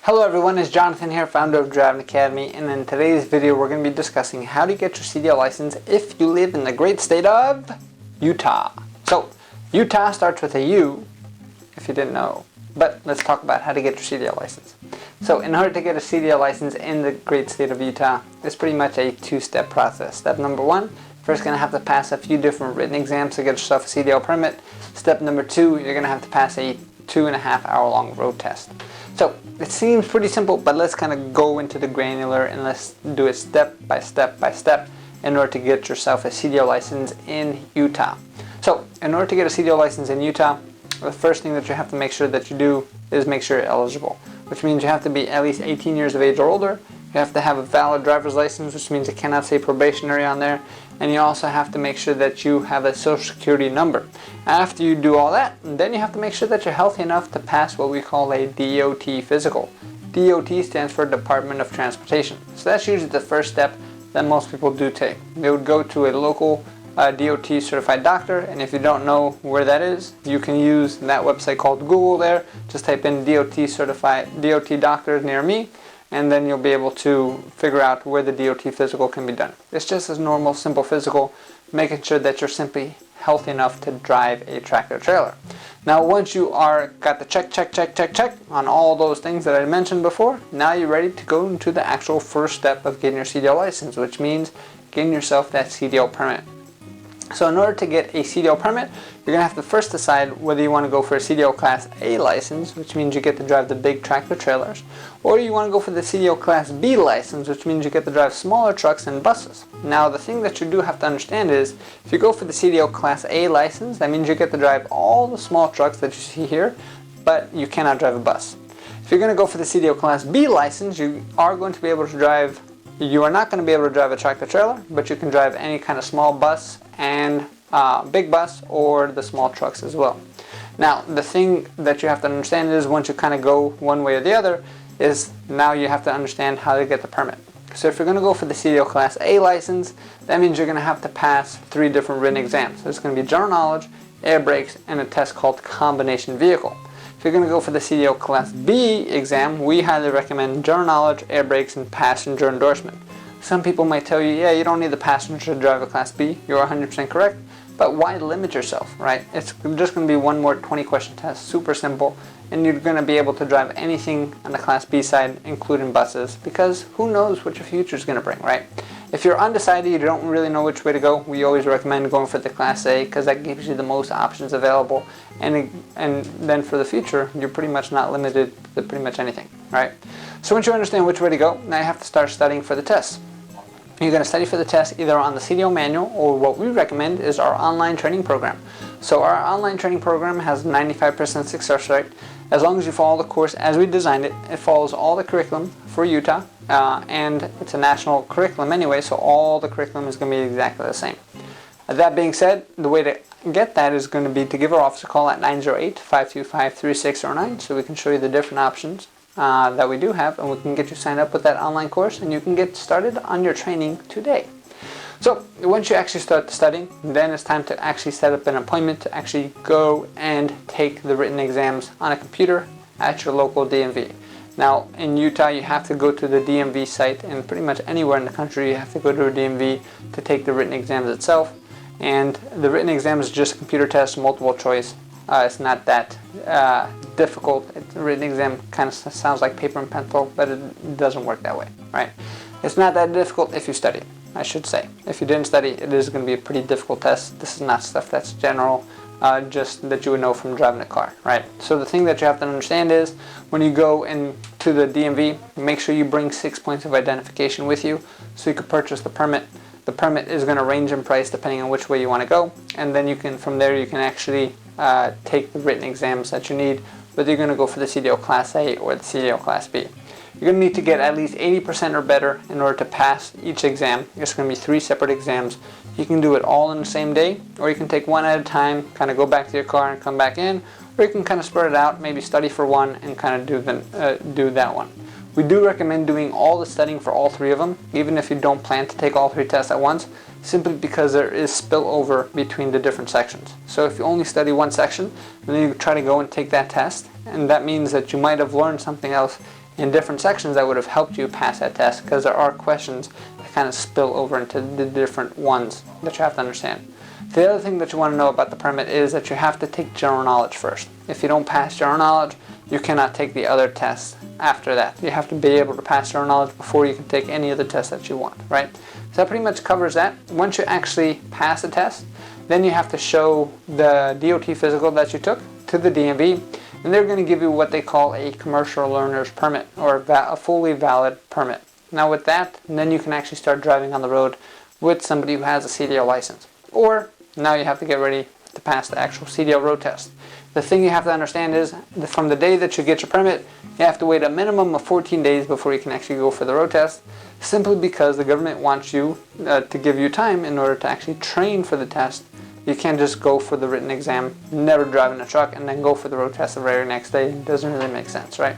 Hello everyone, it's Jonathan here, founder of Driving Academy, and in today's video we're going to be discussing how to get your CDL license if you live in the great state of Utah. So, Utah starts with a U, if you didn't know, but let's talk about how to get your CDL license. So, in order to get a CDL license in the great state of Utah, it's pretty much a two-step process. Step number one, first going to have to pass a few different written exams to get yourself a CDL permit. Step number two, you're going to have to pass a 2.5-hour long road test. So it seems pretty simple, but let's kind of go into the granular and let's do it step by step in order to get yourself a CDL license in Utah. So in order to get a CDL license in Utah, the first thing that you have to make sure that you do is make sure you're eligible, which means you have to be at least 18 years of age or older. You have to have a valid driver's license, which means it cannot say probationary on there, and you also have to make sure that you have a social security number. After you do all that, then you have to make sure that you're healthy enough to pass what we call a DOT physical. DOT stands for Department of Transportation. So that's usually the first step that most people do take. They would go to a local DOT certified doctor, and if you don't know where that is, you can use that website called Google there. Just type in DOT certified DOT doctors near me, and then you'll be able to figure out where the DOT physical can be done. It's just a normal, simple physical, making sure that you're simply healthy enough to drive a tractor trailer. Now, once you got the check on all those things that I mentioned before, now you're ready to go into the actual first step of getting your CDL license, which means getting yourself that CDL permit. So in order to get a CDL permit, you're going to have to first decide whether you want to go for a CDL Class A license, which means you get to drive the big tractor trailers, or you want to go for the CDL Class B license, which means you get to drive smaller trucks and buses. Now, the thing that you do have to understand is, if you go for the CDL Class A license, that means you get to drive all the small trucks that you see here, but you cannot drive a bus. If you're going to go for the CDL Class B license, you are going to be able to drive, you are not going to be able to drive a tractor trailer, but you can drive any kind of small bus and big bus or the small trucks as well. Now, the thing that you have to understand is, once you kind of go one way or the other, is now you have to understand how to get the permit. So if you're going to go for the CDL Class A license, that means you're going to have to pass 3 different written exams. There's going to be general knowledge, air brakes, and a test called combination vehicle. If you're going to go for the CDL Class B exam, we highly recommend general knowledge, air brakes, and passenger endorsement. Some people might tell you, yeah, you don't need the passenger to drive a Class B. You're 100% correct. But why limit yourself, right? It's just going to be one more 20-question test, super simple, and you're going to be able to drive anything on the Class B side, including buses, because who knows what your future is going to bring, right? If you're undecided, you don't really know which way to go, we always recommend going for the Class A, because that gives you the most options available, and then for the future, you're pretty much not limited to pretty much anything, right? So once you understand which way to go, now you have to start studying for the test. You're going to study for the test either on the CDL manual, or what we recommend is our online training program. So our online training program has 95% success rate. As long as you follow the course as we designed it, it follows all the curriculum for Utah, and it's a national curriculum anyway, so all the curriculum is going to be exactly the same. That being said, the way to get that is going to be to give our office a call at 908-525-3609 so we can show you the different options that we do have, and we can get you signed up with that online course, and you can get started on your training today. So once you actually start studying, then it's time to actually set up an appointment to actually go and take the written exams on a computer at your local DMV. Now, in Utah, you have to go to the DMV site, and pretty much anywhere in the country you have to go to a DMV to take the written exams itself. And the written exam is just a computer test, multiple choice. It's not that difficult. The written exam kind of sounds like paper and pencil, but it doesn't work that way, right? It's not that difficult if you study, I should say. If you didn't study, it is going to be a pretty difficult test. This is not stuff that's general, just that you would know from driving a car, right? So the thing that you have to understand is, when you go into the DMV, make sure you bring 6 points of identification with you so you can purchase the permit. The permit is going to range in price depending on which way you want to go, and then you can, from there, you can actually take the written exams that you need, whether you're going to go for the CDL Class A or the CDL Class B. You're going to need to get at least 80% or better in order to pass each exam. It's going to be 3 separate exams. You can do it all in the same day, or you can take one at a time, kind of go back to your car and come back in, or you can kind of spread it out, maybe study for one and kind of do that one. We do recommend doing all the studying for all 3 of them, even if you don't plan to take all 3 tests at once, simply because there is spillover between the different sections. So if you only study one section, and then you try to go and take that test, and that means that you might have learned something else in different sections that would have helped you pass that test, because there are questions that kind of spill over into the different ones that you have to understand. The other thing that you want to know about the permit is that you have to take general knowledge first. If you don't pass general knowledge, you cannot take the other tests after that. You have to be able to pass general knowledge before you can take any other test that you want, right? So that pretty much covers that. Once you actually pass the test, then you have to show the DOT physical that you took to the DMV, and they're going to give you what they call a commercial learner's permit, or a fully valid permit. Now with that, then you can actually start driving on the road with somebody who has a CDL license. Or now you have to get ready to pass the actual CDL road test. The thing you have to understand is that from the day that you get your permit, you have to wait a minimum of 14 days before you can actually go for the road test, simply because the government wants you to give you time in order to actually train for the test. You can't just go for the written exam, never drive in a truck, and then go for the road test the very next day. It doesn't really make sense, right?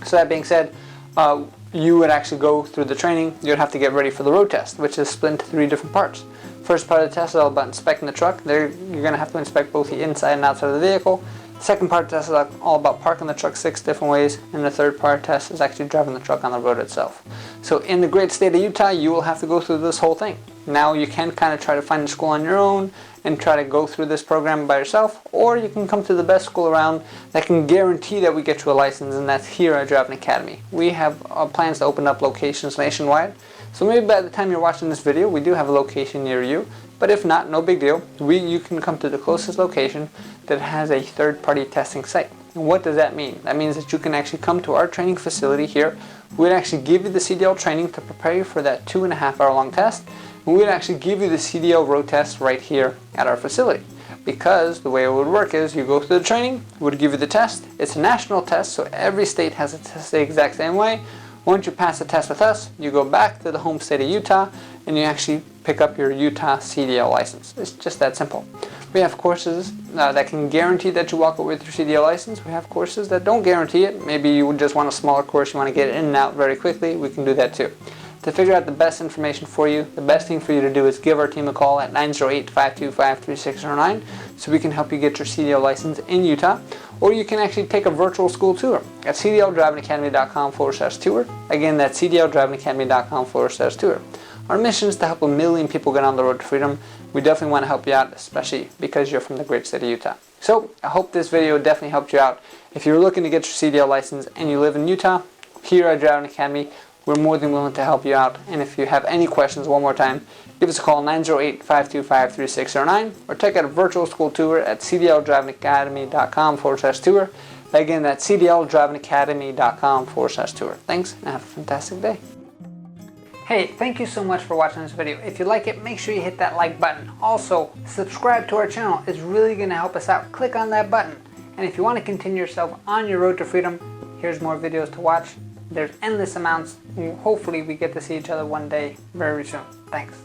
So that being said, you would actually go through the training. You'd have to get ready for the road test, which is split into 3 different parts. First part of the test is all about inspecting the truck. There you're going to have to inspect both the inside and outside of the vehicle. Second part of the test is all about parking the truck 6 different ways, and the third part of the test is actually driving the truck on the road itself. So in the great state of Utah, you will have to go through this whole thing. Now you can kind of try to find a school on your own and try to go through this program by yourself, or you can come to the best school around that can guarantee that we get you a license, and that's here at Driving Academy. We have plans to open up locations nationwide, so maybe by the time you're watching this video, we do have a location near you. But if not, no big deal. You can come to the closest location that has a third-party testing site. And what does that mean? That means that you can actually come to our training facility here. We'd actually give you the CDL training to prepare you for that 2.5-hour-long test. And we'd actually give you the CDL road test right here at our facility. Because the way it would work is you go through the training, we would give you the test. It's a national test, so every state has a test the exact same way. Once you pass the test with us, you go back to the home state of Utah and you actually pick up your Utah CDL license. It's just that simple. We have courses that can guarantee that you walk away with your CDL license. We have courses that don't guarantee it. Maybe you just want a smaller course, you want to get in and out very quickly. We can do that too. To figure out the best information for you, the best thing for you to do is give our team a call at 908-525-3609 so we can help you get your CDL license in Utah. Or you can actually take a virtual school tour at cdldrivingacademy.com/tour. Again, that's cdldrivingacademy.com/tour. Our mission is to help 1 million people get on the road to freedom. We definitely want to help you out, especially because you're from the great state of Utah. So I hope this video definitely helped you out. If you're looking to get your CDL license and you live in Utah, here at Driving Academy, we're more than willing to help you out. And if you have any questions, one more time, give us a call 908-525-3609 or take out a virtual school tour at cdldrivingacademy.com/tour. Again, that's cdldrivingacademy.com/tour. Thanks and have a fantastic day. Hey, thank you so much for watching this video. If you like it, make sure you hit that like button. Also, subscribe to our channel. It's really going to help us out. Click on that button. And if you want to continue yourself on your road to freedom, here's more videos to watch. There's endless amounts. Hopefully we get to see each other one day very soon. Thanks.